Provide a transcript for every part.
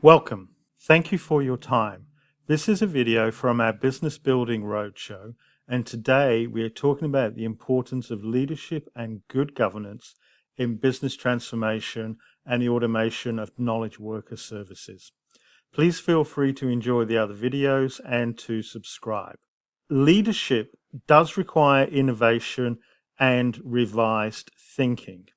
Welcome. Thank you for your time. This is a video from our Business Building Roadshow, and today we are talking about the importance of leadership and good governance in business transformation and the automation of knowledge worker services. Please feel free to enjoy the other videos and to subscribe. Leadership does require innovation and revised thinking,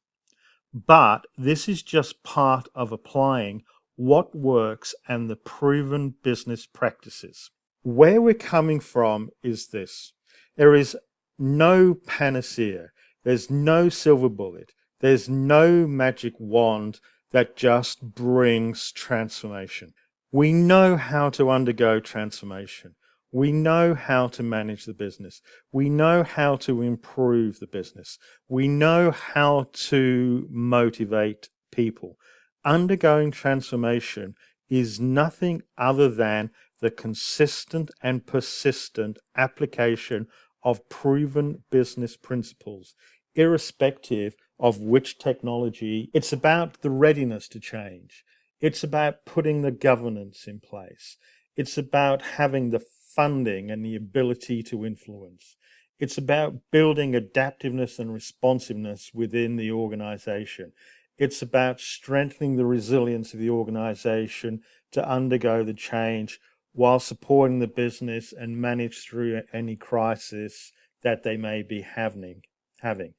but this is just part of applying what works and the proven business practices. Where we're coming from is this. There is no panacea. There's no silver bullet. There's no magic wand that just brings transformation. We know how to undergo transformation. We know how to manage the business. We know how to improve the business. We know how to motivate people. Undergoing transformation is nothing other than the consistent and persistent application of proven business principles, irrespective of which technology. It's about the readiness to change. It's about putting the governance in place. It's about having the funding and the ability to influence. It's about building adaptiveness and responsiveness within the organization. It's about strengthening the resilience of the organization to undergo the change while supporting the business and manage through any crisis that they may be having.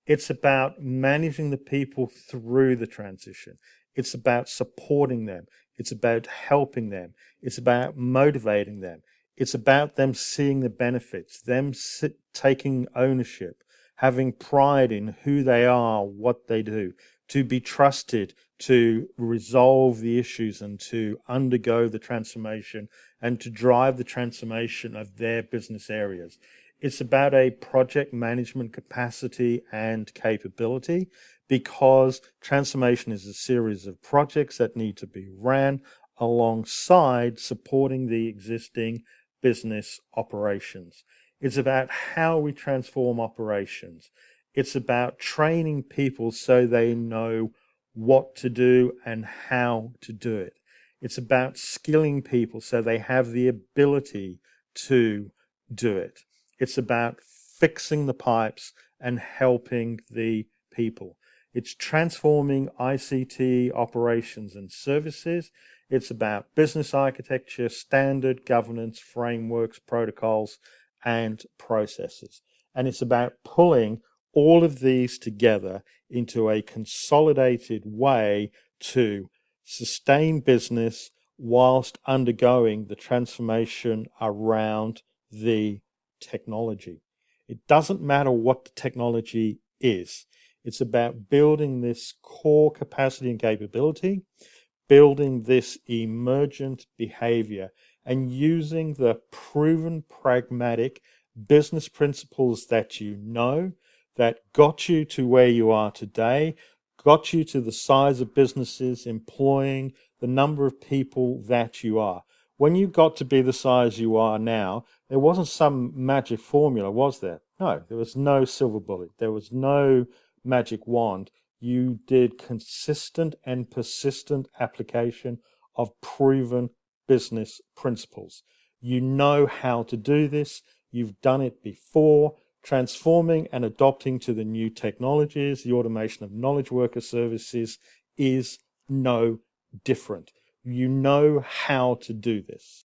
It's about managing the people through the transition. It's about supporting them. It's about helping them. It's about motivating them. It's about them seeing the benefits, them taking ownership, having pride in who they are, what they do, to be trusted to resolve the issues and to undergo the transformation and to drive the transformation of their business areas. It's about a project management capacity and capability, because transformation is a series of projects that need to be ran alongside supporting the existing business operations. It's about how we transform operations. It's about training people so they know what to do and how to do it. It's about skilling people so they have the ability to do it. It's about fixing the pipes and helping the people. It's transforming ICT operations and services. It's about business architecture, standard governance, frameworks, protocols, and processes. And it's about pulling all of these together into a consolidated way to sustain business whilst undergoing the transformation around the technology. It doesn't matter what the technology is. It's about building this core capacity and capability, building this emergent behavior, and using the proven pragmatic business principles that you know, that got you to where you are today, got you to the size of businesses employing the number of people that you are. When you got to be the size you are now, there wasn't some magic formula, was there? No, there was no silver bullet. There was no magic wand. You did consistent and persistent application of proven business principles. You know how to do this. You've done it before. Transforming and adopting to the new technologies, the automation of knowledge worker services is no different. You know how to do this.